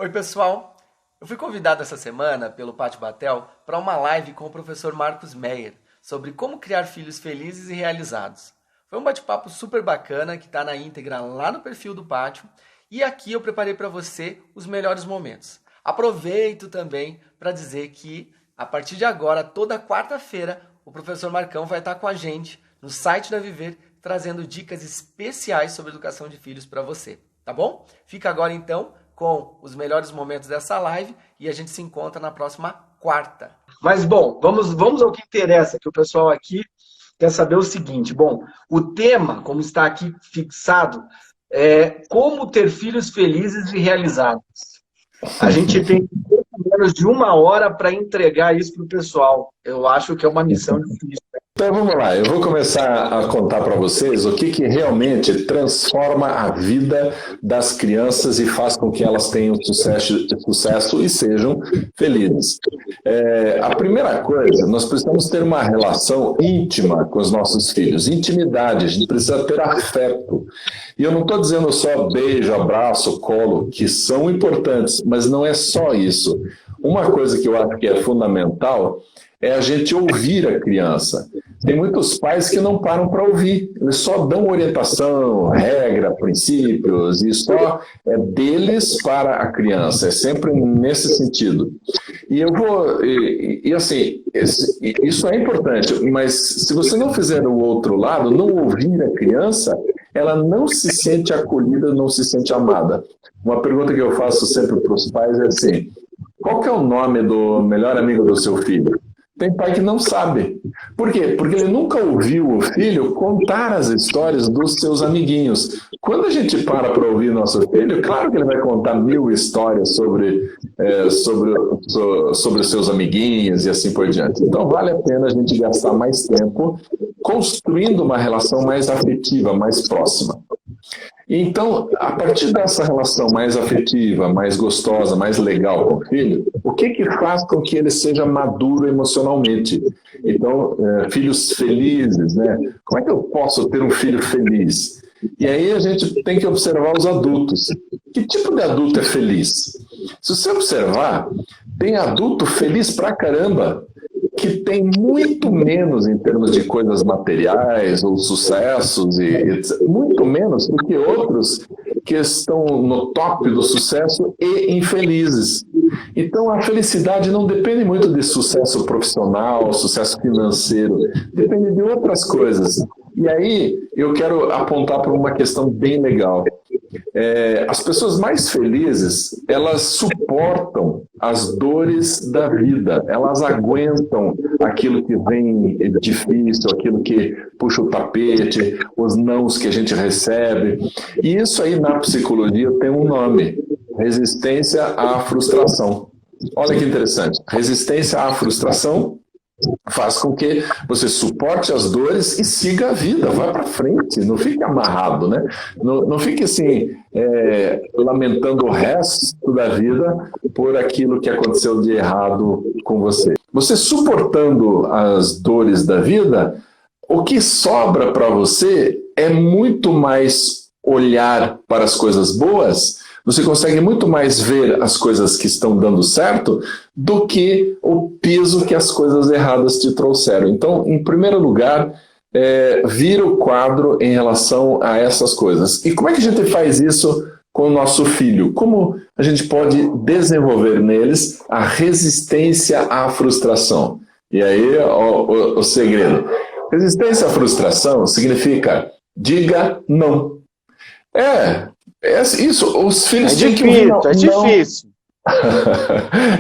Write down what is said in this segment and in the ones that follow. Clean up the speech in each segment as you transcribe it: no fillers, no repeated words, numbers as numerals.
Oi, pessoal! Eu fui convidado essa semana pelo Pátio Batel para uma live com o professor Marcos Meyer sobre como criar filhos felizes e realizados. Foi um bate-papo super bacana que está na íntegra lá no perfil do Pátio e aqui eu preparei para você os melhores momentos. Aproveito também para dizer que a partir de agora, toda quarta-feira, o professor Marcão vai estar com a gente no site da Viver trazendo dicas especiais sobre educação de filhos para você, tá bom? Fica agora então com os melhores momentos dessa live e a gente se encontra na próxima quarta. Mas, bom, vamos ao que interessa, que o pessoal aqui quer saber o seguinte. Bom, o tema, como está aqui fixado, é como ter filhos felizes e realizados. A gente tem pouco menos de 1 hora para entregar isso para o pessoal. Eu acho que é uma missão difícil. Então vamos lá, eu vou começar a contar para vocês o que realmente transforma a vida das crianças e faz com que elas tenham sucesso e sejam felizes. A primeira coisa, nós precisamos ter uma relação íntima com os nossos filhos, intimidade, a gente precisa ter afeto. E eu não estou dizendo só beijo, abraço, colo, que são importantes, mas não é só isso. Uma coisa que eu acho que é fundamental é a gente ouvir a criança. Tem muitos pais que não param para ouvir, eles só dão orientação, regra, princípios, e só é deles para a criança, é sempre nesse sentido. E eu vou, assim, isso é importante, mas se você não fizer o outro lado, não ouvir a criança, ela não se sente acolhida, não se sente amada. Uma pergunta que eu faço sempre para os pais é assim: qual que é o nome do melhor amigo do seu filho? Tem pai que não sabe. Por quê? Porque ele nunca ouviu o filho contar as histórias dos seus amiguinhos. Quando a gente para ouvir nosso filho, claro que ele vai contar 1000 histórias sobre os seus amiguinhos e assim por diante. Então vale a pena a gente gastar mais tempo construindo uma relação mais afetiva, mais próxima. Então, a partir dessa relação mais afetiva, mais gostosa, mais legal com o filho, o que faz com que ele seja maduro emocionalmente? Então, filhos felizes, né? Como é que eu posso ter um filho feliz? E aí a gente tem que observar os adultos. Que tipo de adulto é feliz? Se você observar, tem adulto feliz pra caramba, que tem muito menos em termos de coisas materiais ou sucessos, muito menos do que outros que estão no top do sucesso e infelizes. Então a felicidade não depende muito de sucesso profissional, sucesso financeiro, depende de outras coisas. E aí eu quero apontar para uma questão bem legal. As pessoas mais felizes, elas suportam as dores da vida, elas aguentam aquilo que vem difícil, aquilo que puxa o tapete, os nãos que a gente recebe. E isso aí na psicologia tem um nome: resistência à frustração. Olha que interessante, resistência à frustração faz com que você suporte as dores e siga a vida, vá para frente, não fique amarrado, né? Não fique assim, lamentando o resto da vida por aquilo que aconteceu de errado com você. Você suportando as dores da vida, o que sobra para você é muito mais olhar para as coisas boas. Você consegue muito mais ver as coisas que estão dando certo do que o peso que as coisas erradas te trouxeram. Então, em primeiro lugar, vira o quadro em relação a essas coisas. E como é que a gente faz isso com o nosso filho? Como a gente pode desenvolver neles a resistência à frustração? E aí, o segredo. Resistência à frustração significa diga não. Isso, os filhos têm que ouvir não. É difícil.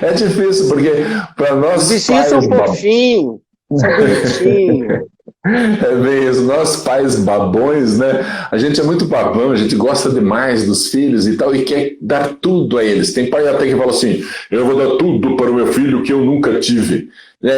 É difícil, porque para nós Os bichinhos são fofinhos, são bonitinhos. É bem isso, nós pais babões, né? A gente é muito babão, a gente gosta demais dos filhos e tal, e quer dar tudo a eles. Tem pai até que fala assim: eu vou dar tudo para o meu filho que eu nunca tive.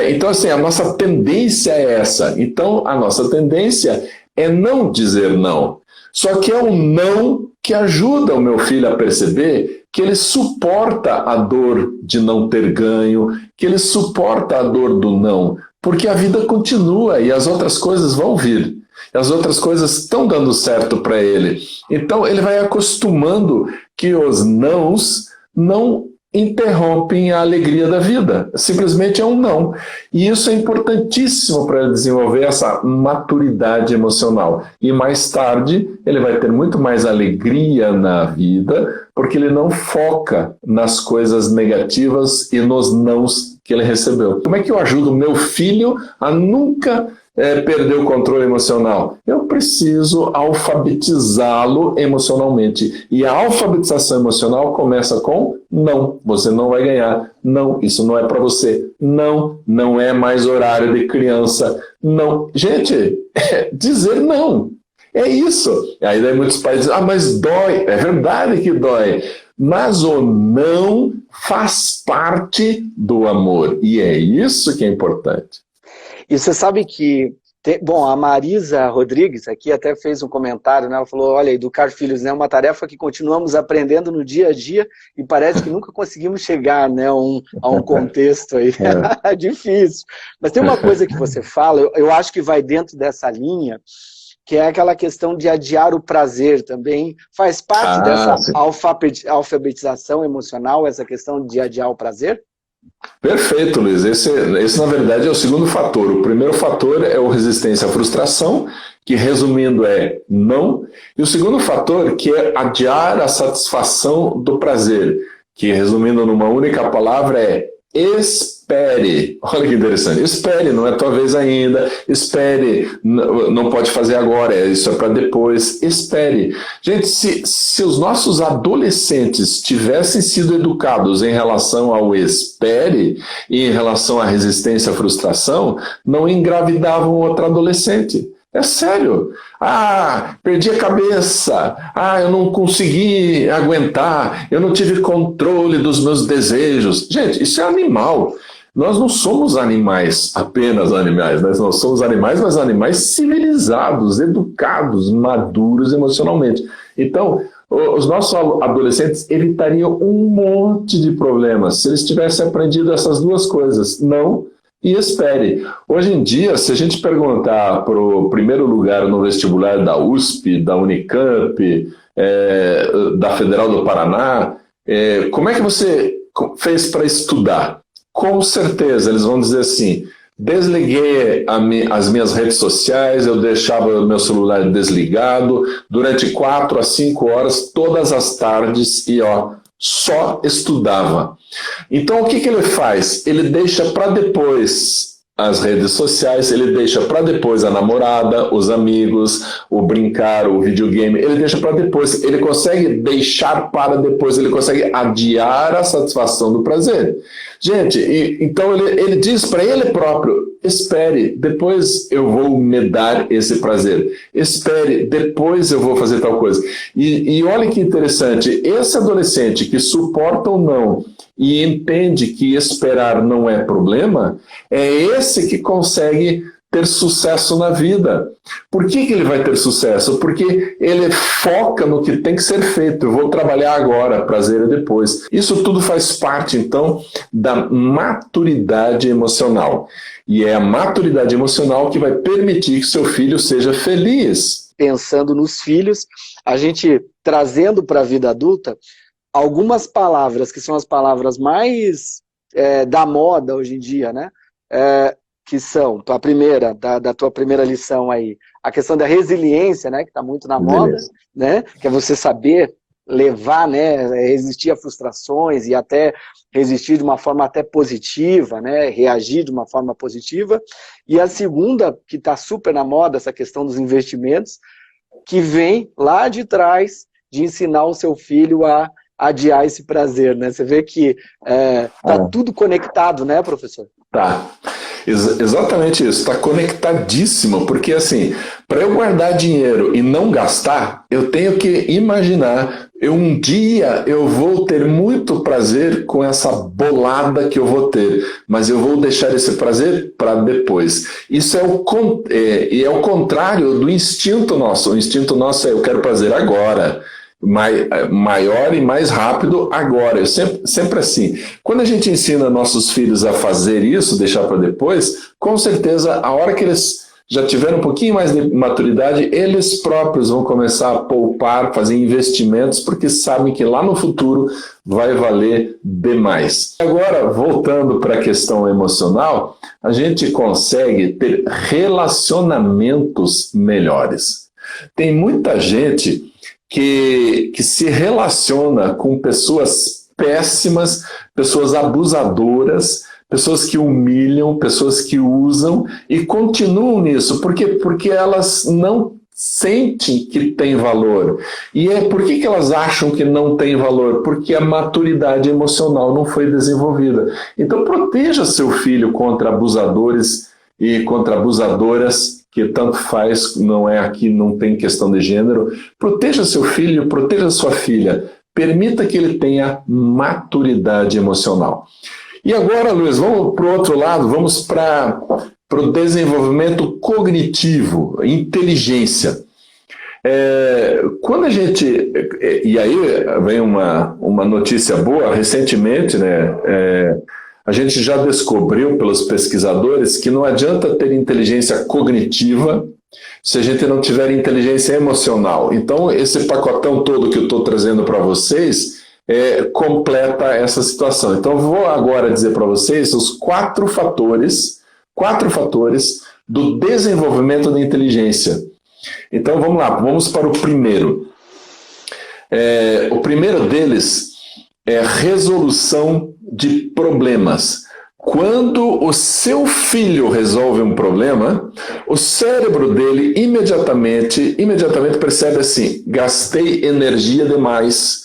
Então, assim, a nossa tendência é essa. Então, a nossa tendência é não dizer não. Só que é um não que ajuda o meu filho a perceber que ele suporta a dor de não ter ganho, que ele suporta a dor do não, porque a vida continua e as outras coisas vão vir. As outras coisas estão dando certo para ele. Então ele vai acostumando que os nãos não interrompem a alegria da vida. Simplesmente é um não. E isso é importantíssimo para ele desenvolver essa maturidade emocional. E mais tarde, ele vai ter muito mais alegria na vida, porque ele não foca nas coisas negativas e nos nãos que ele recebeu. Como é que eu ajudo meu filho a nunca perder o controle emocional? Eu preciso alfabetizá-lo emocionalmente. E a alfabetização emocional começa com não. Você não vai ganhar. Não, isso não é para você. Não, não é mais horário de criança. Não. Gente, dizer não. É isso. Aí daí muitos pais dizem, mas dói. É verdade que dói. Mas o não faz parte do amor. E é isso que é importante. E você sabe que, bom, a Marisa Rodrigues aqui até fez um comentário, né? Ela falou, olha, educar filhos é uma tarefa que continuamos aprendendo no dia a dia e parece que nunca conseguimos chegar, né, a um contexto aí. É difícil. Mas tem uma coisa que você fala, eu acho que vai dentro dessa linha, que é aquela questão de adiar o prazer também. Faz parte dessa alfabetização emocional, essa questão de adiar o prazer? Perfeito, Luiz. Esse, na verdade, é o segundo fator. O primeiro fator é o resistência à frustração, que, resumindo, é não. E o segundo fator, que é adiar a satisfação do prazer, que, resumindo numa única palavra, é espere. Olha que interessante. Espere, não é tua vez ainda. Espere, não pode fazer agora, isso é para depois. Espere. Gente, se os nossos adolescentes tivessem sido educados em relação ao espere e em relação à resistência à frustração, não engravidavam outro adolescente. É sério. Perdi a cabeça. Eu não consegui aguentar. Eu não tive controle dos meus desejos. Gente, isso é animal. Nós não somos animais, apenas animais. Nós não somos animais, mas animais civilizados, educados, maduros emocionalmente. Então, os nossos adolescentes evitariam um monte de problemas se eles tivessem aprendido essas duas coisas. Não e espere. Hoje em dia, se a gente perguntar para o primeiro lugar no vestibular da USP, da Unicamp, da Federal do Paraná, como é que você fez para estudar? Com certeza, eles vão dizer assim, desliguei as minhas redes sociais, eu deixava o meu celular desligado durante 4 a 5 horas, todas as tardes, e só estudava. Então, o que ele faz? Ele deixa para depois as redes sociais, ele deixa para depois a namorada, os amigos, o brincar, o videogame, ele deixa para depois. Ele consegue deixar para depois, ele consegue adiar a satisfação do prazer. Gente, então ele diz para ele próprio, espere, depois eu vou me dar esse prazer. Espere, depois eu vou fazer tal coisa. E olha que interessante, esse adolescente que suporta ou não e entende que esperar não é problema, é esse que consegue ter sucesso na vida. Por que ele vai ter sucesso? Porque ele foca no que tem que ser feito. Eu vou trabalhar agora, prazer é depois. Isso tudo faz parte, então, da maturidade emocional. E é a maturidade emocional que vai permitir que seu filho seja feliz. Pensando nos filhos, a gente trazendo para a vida adulta algumas palavras que são as palavras mais da moda hoje em dia, né? Que são, a primeira, da tua primeira lição aí, a questão da resiliência, né, que está muito na moda, né, que é você saber levar, né, resistir a frustrações e até resistir de uma forma até positiva, né, reagir de uma forma positiva. E a segunda, que está super na moda, essa questão dos investimentos, que vem lá de trás de ensinar o seu filho a adiar esse prazer, né? Você vê que tá tudo conectado, né, professor? Tá. Exatamente isso, está conectadíssimo, porque assim, para eu guardar dinheiro e não gastar, eu tenho que imaginar, um dia eu vou ter muito prazer com essa bolada que eu vou ter, mas eu vou deixar esse prazer para depois. Isso é o contrário do instinto nosso. O instinto nosso é eu quero prazer agora. Maior e mais rápido agora. Eu sempre assim. Quando a gente ensina nossos filhos a fazer isso, deixar para depois, com certeza, a hora que eles já tiveram um pouquinho mais de maturidade, eles próprios vão começar a poupar, fazer investimentos, porque sabem que lá no futuro vai valer demais. Agora, voltando para a questão emocional, a gente consegue ter relacionamentos melhores. Tem muita gente que se relaciona com pessoas péssimas, pessoas abusadoras, pessoas que humilham, pessoas que usam e continuam nisso. Por quê? Porque elas não sentem que tem valor. E por que elas acham que não tem valor? Porque a maturidade emocional não foi desenvolvida. Então proteja seu filho contra abusadores e contra abusadoras, que tanto faz, não é aqui, não tem questão de gênero. Proteja seu filho, proteja sua filha. Permita que ele tenha maturidade emocional. E agora, Luiz, vamos para o outro lado, vamos para o desenvolvimento cognitivo, inteligência. Quando a gente... E aí vem uma notícia boa, recentemente, né? A gente já descobriu pelos pesquisadores que não adianta ter inteligência cognitiva se a gente não tiver inteligência emocional. Então, esse pacotão todo que eu estou trazendo para vocês completa essa situação. Então, eu vou agora dizer para vocês os quatro fatores do desenvolvimento da inteligência. Então, vamos lá, vamos para o primeiro. O primeiro deles é resolução de problemas. Quando o seu filho resolve um problema, o cérebro dele imediatamente percebe assim: gastei energia demais,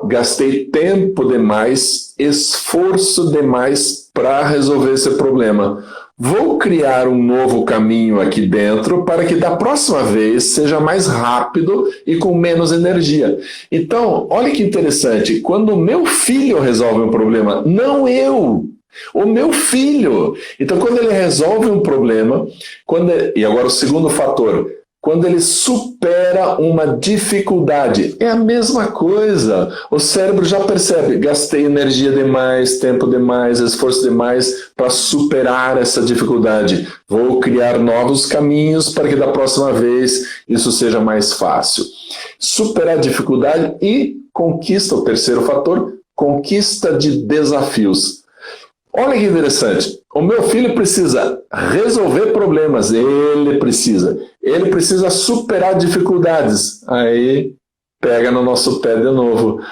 gastei tempo demais, esforço demais para resolver esse problema. Vou criar um novo caminho aqui dentro para que da próxima vez seja mais rápido e com menos energia. Então, olha que interessante, quando o meu filho resolve um problema, não eu, o meu filho. Então, quando ele resolve um problema, e agora o segundo fator, quando ele supera uma dificuldade, é a mesma coisa. O cérebro já percebe, gastei energia demais, tempo demais, esforço demais para superar essa dificuldade. Vou criar novos caminhos para que da próxima vez isso seja mais fácil. Superar a dificuldade e conquista, o terceiro fator, conquista de desafios. Olha que interessante, o meu filho precisa resolver problemas, ele precisa superar dificuldades, aí pega no nosso pé de novo.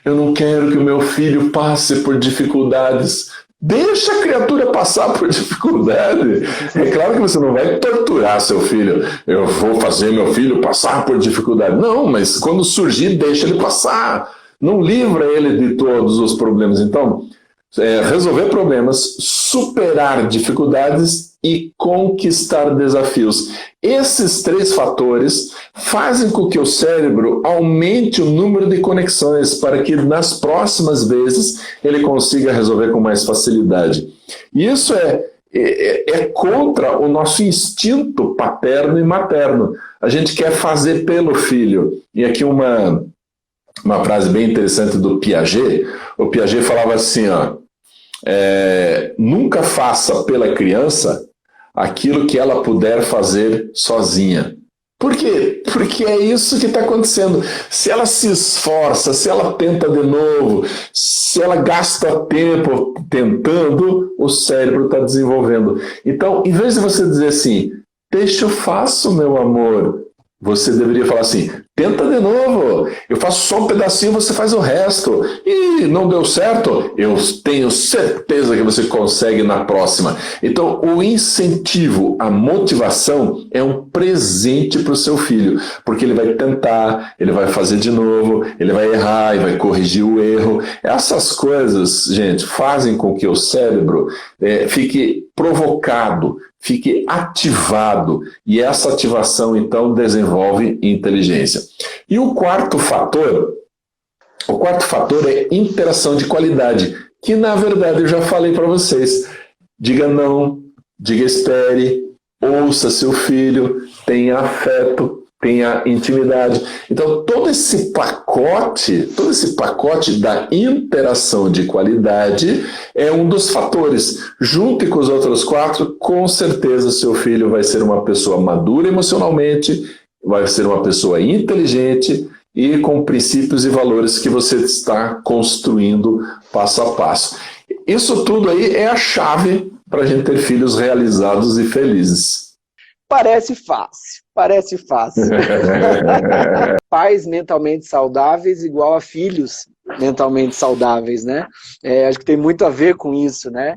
Eu não quero que o meu filho passe por dificuldades. Deixa a criatura passar por dificuldade. É claro que você não vai torturar seu filho. Eu vou fazer meu filho passar por dificuldade. Não, mas quando surgir, deixa ele passar. Não livra ele de todos os problemas. Então, resolver problemas, superar dificuldades e conquistar desafios. Esses três fatores fazem com que o cérebro aumente o número de conexões para que nas próximas vezes ele consiga resolver com mais facilidade. E isso é contra o nosso instinto paterno e materno. A gente quer fazer pelo filho. E aqui uma frase bem interessante do Piaget. O Piaget falava assim, nunca faça pela criança aquilo que ela puder fazer sozinha. Por quê? Porque é isso que está acontecendo. Se ela se esforça, se ela tenta de novo, se ela gasta tempo tentando, o cérebro está desenvolvendo. Então, em vez de você dizer assim, deixa eu faço, meu amor, você deveria falar assim, tenta de novo, eu faço só um pedacinho, você faz o resto. E não deu certo? Eu tenho certeza que você consegue na próxima. Então, o incentivo, a motivação é um presente para o seu filho, porque ele vai tentar, ele vai fazer de novo, ele vai errar e vai corrigir o erro. Essas coisas, gente, fazem com que o cérebro fique provocado, fique ativado, e essa ativação, então, desenvolve inteligência. E o quarto fator é interação de qualidade, que, na verdade, eu já falei para vocês. Diga não, diga espere, ouça seu filho, tenha afeto, tenha intimidade. Então, todo esse pacote da interação de qualidade é um dos fatores. Junte com os outros 4, com certeza seu filho vai ser uma pessoa madura emocionalmente, vai ser uma pessoa inteligente e com princípios e valores que você está construindo passo a passo. Isso tudo aí é a chave para a gente ter filhos realizados e felizes. Parece fácil. Pais mentalmente saudáveis igual a filhos mentalmente saudáveis, né? Acho que tem muito a ver com isso, né?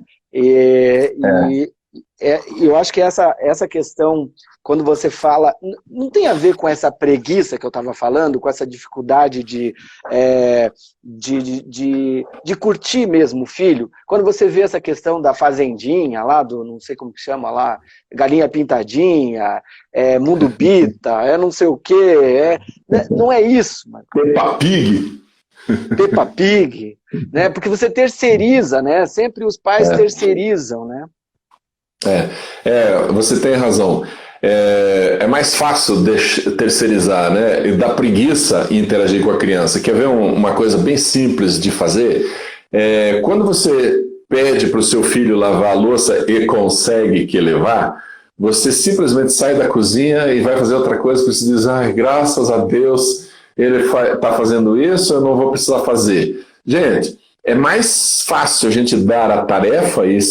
Eu acho que essa questão, quando você fala, não tem a ver com essa preguiça que eu estava falando, com essa dificuldade de curtir mesmo o filho. Quando você vê essa questão da fazendinha lá, não sei como que chama lá, galinha pintadinha, mundo bita, não sei o quê, não é isso. Mano. Peppa Pig, né? Porque você terceiriza, né? Sempre os pais terceirizam, né? Você tem razão. É mais fácil terceirizar, né? E dar preguiça em interagir com a criança. Quer ver uma coisa bem simples de fazer? Quando você pede para o seu filho lavar a louça e consegue que ele vá, você simplesmente sai da cozinha e vai fazer outra coisa, que você diz, graças a Deus ele está fazendo isso, eu não vou precisar fazer. Gente, é mais fácil a gente dar a tarefa e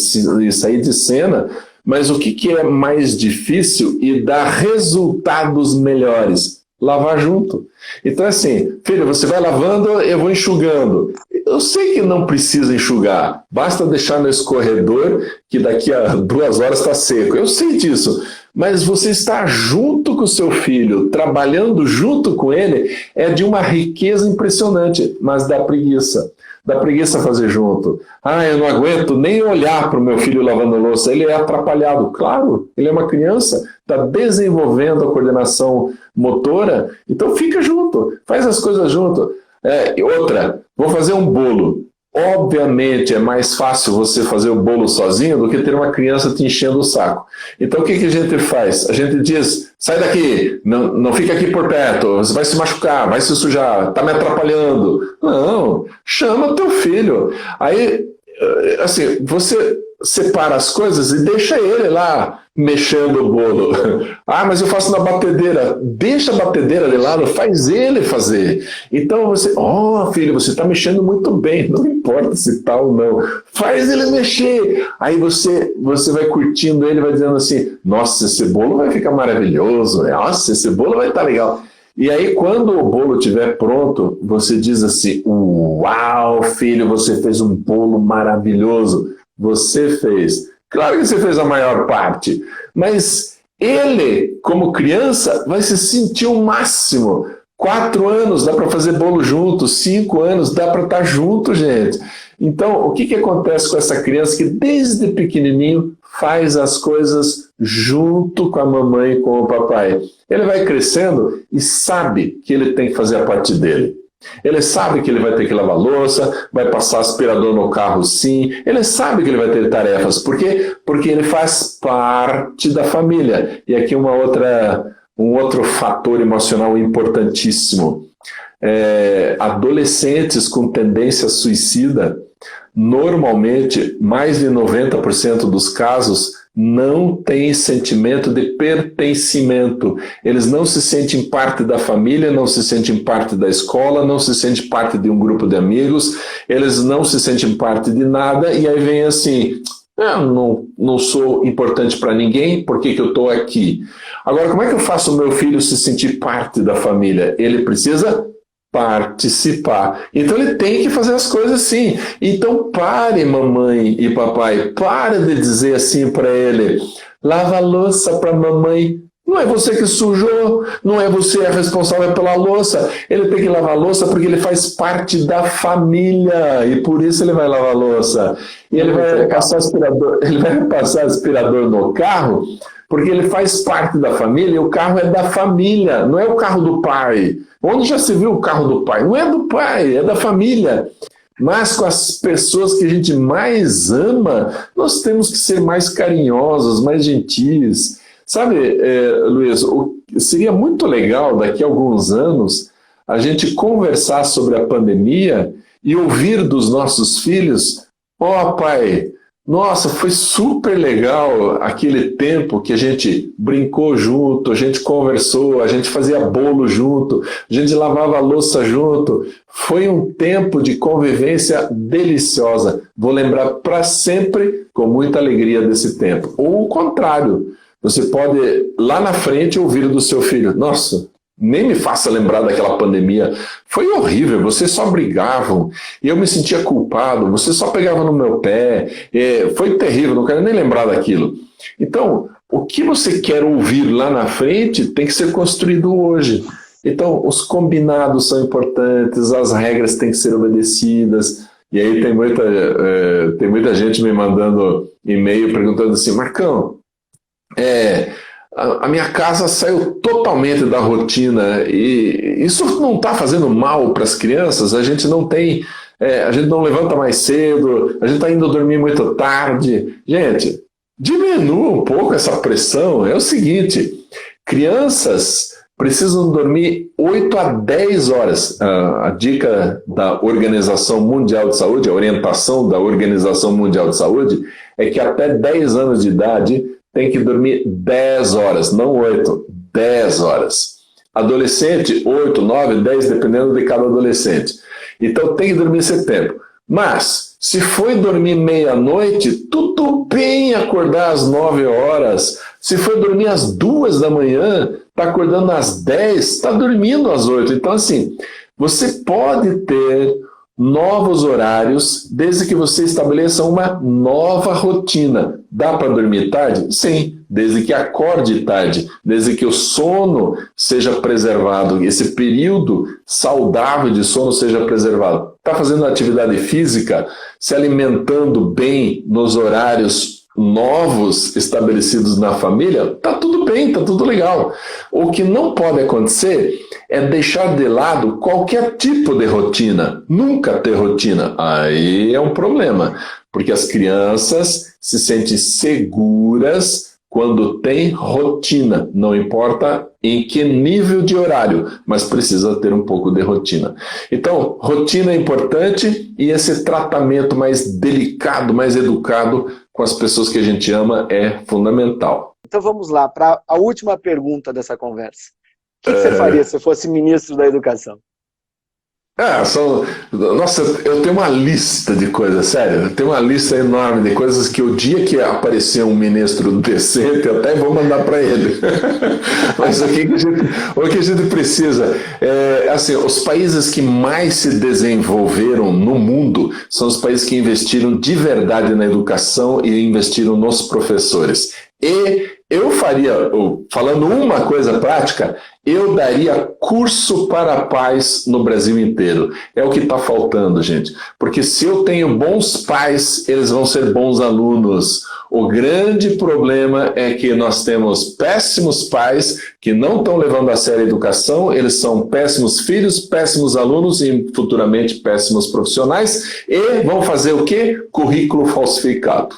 sair de cena, mas o que é mais difícil e dar resultados melhores? Lavar junto. Então, assim, filho, você vai lavando, eu vou enxugando. Eu sei que não precisa enxugar, basta deixar no escorredor que daqui a 2 horas está seco. Eu sei disso, mas você estar junto com o seu filho, trabalhando junto com ele, é de uma riqueza impressionante, mas dá preguiça. Dá preguiça fazer junto. Eu não aguento nem olhar para o meu filho lavando louça, ele é atrapalhado. Claro, ele é uma criança, está desenvolvendo a coordenação motora, então fica junto, faz as coisas junto. E outra, vou fazer um bolo. Obviamente é mais fácil você fazer o bolo sozinho do que ter uma criança te enchendo o saco. Então o que a gente faz? A gente diz, sai daqui, não fica aqui por perto, você vai se machucar, vai se sujar, está me atrapalhando. Não, chama teu filho. Aí, assim, você separa as coisas e deixa ele lá mexendo o bolo. Mas eu faço na batedeira. Deixa a batedeira de lado, faz ele fazer. Então você, filho, você está mexendo muito bem, não importa se tá ou não. Faz ele mexer. Aí você vai curtindo ele, vai dizendo assim, nossa, esse bolo vai ficar maravilhoso, nossa, esse bolo vai estar legal. E aí, quando o bolo estiver pronto, você diz assim, uau, filho, você fez um bolo maravilhoso. Você fez. Claro que você fez a maior parte, mas ele, como criança, vai se sentir o máximo. 4 anos dá para fazer bolo junto, 5 anos dá para estar junto, gente. Então, o que acontece com essa criança que desde pequenininho faz as coisas junto com a mamãe e com o papai? Ele vai crescendo e sabe que ele tem que fazer a parte dele. Ele sabe que ele vai ter que lavar louça, vai passar aspirador no carro sim, ele sabe que ele vai ter tarefas. Por quê? Porque ele faz parte da família. E aqui um outro fator emocional importantíssimo. Adolescentes com tendência suicida, normalmente, mais de 90% dos casos, não têm sentimento de pertencimento. Eles não se sentem parte da família, não se sentem parte da escola, não se sentem parte de um grupo de amigos, eles não se sentem parte de nada, e aí vem assim, não sou importante para ninguém, por que eu estou aqui? Agora, como é que eu faço o meu filho se sentir parte da família? Ele precisa participar. Então ele tem que fazer as coisas assim. Então pare, mamãe e papai, pare de dizer assim para ele, lava a louça para mamãe. Não é você que sujou, não é você a responsável pela louça. Ele tem que lavar a louça porque ele faz parte da família e por isso ele vai lavar a louça. E ele vai passar aspirador no carro porque ele faz parte da família e o carro é da família, não é o carro do pai. Onde já se viu o carro do pai? Não é do pai, é da família. Mas com as pessoas que a gente mais ama, nós temos que ser mais carinhosos, mais gentis. Sabe, Luiz, seria muito legal daqui a alguns anos a gente conversar sobre a pandemia e ouvir dos nossos filhos: ó, pai, nossa, foi super legal aquele tempo que a gente brincou junto, a gente conversou, a gente fazia bolo junto, a gente lavava a louça junto. Foi um tempo de convivência deliciosa. Vou lembrar para sempre com muita alegria desse tempo. Ou o contrário, você pode lá na frente ouvir do seu filho: nossa, nem me faça lembrar daquela pandemia, foi horrível, vocês só brigavam, e eu me sentia culpado, você só pegava no meu pé, foi terrível, não quero nem lembrar daquilo. Então, o que você quer ouvir lá na frente tem que ser construído hoje. Então, os combinados são importantes, as regras têm que ser obedecidas, e aí tem muita gente me mandando e-mail perguntando assim: Marcão, a minha casa saiu totalmente da rotina e isso não está fazendo mal para as crianças. A gente não levanta mais cedo, a gente está indo dormir muito tarde. Gente, diminua um pouco essa pressão. É o seguinte: crianças precisam dormir 8 a 10 horas. A dica da Organização Mundial de Saúde, a orientação da Organização Mundial de Saúde, é que até 10 anos de idade tem que dormir 10 horas, não 8, 10 horas. Adolescente, 8, 9, 10, dependendo de cada adolescente. Então tem que dormir esse tempo. Mas, se foi dormir meia-noite, tudo bem acordar às 9 horas. Se foi dormir às 2 da manhã, está acordando às 10, está dormindo às 8. Então, assim, você pode ter novos horários, desde que você estabeleça uma nova rotina. Dá para dormir tarde? Sim, desde que acorde tarde, desde que o sono seja preservado, esse período saudável de sono seja preservado. Está fazendo atividade física, se alimentando bem nos horários novos estabelecidos na família, tá tudo bem, tá tudo legal. O que não pode acontecer é deixar de lado qualquer tipo de rotina, nunca ter rotina. Aí é um problema, porque as crianças se sentem seguras quando tem rotina, não importa em que nível de horário, mas precisa ter um pouco de rotina. Então, rotina é importante e esse tratamento mais delicado, mais educado com as pessoas que a gente ama é fundamental. Então vamos lá, para a última pergunta dessa conversa. O que você faria se fosse ministro da Educação? Nossa, eu tenho uma lista de coisas, sério, eu tenho uma lista enorme de coisas que o dia que aparecer um ministro decente, eu até vou mandar para ele. Mas o que a gente precisa assim, os países que mais se desenvolveram no mundo são os países que investiram de verdade na educação e investiram nos professores. E eu faria, falando uma coisa prática, eu daria curso para a paz no Brasil inteiro. É o que está faltando, gente. Porque se eu tenho bons pais, eles vão ser bons alunos. O grande problema é que nós temos péssimos pais que não estão levando a sério a educação, eles são péssimos filhos, péssimos alunos e futuramente péssimos profissionais e vão fazer o quê? Currículo falsificado.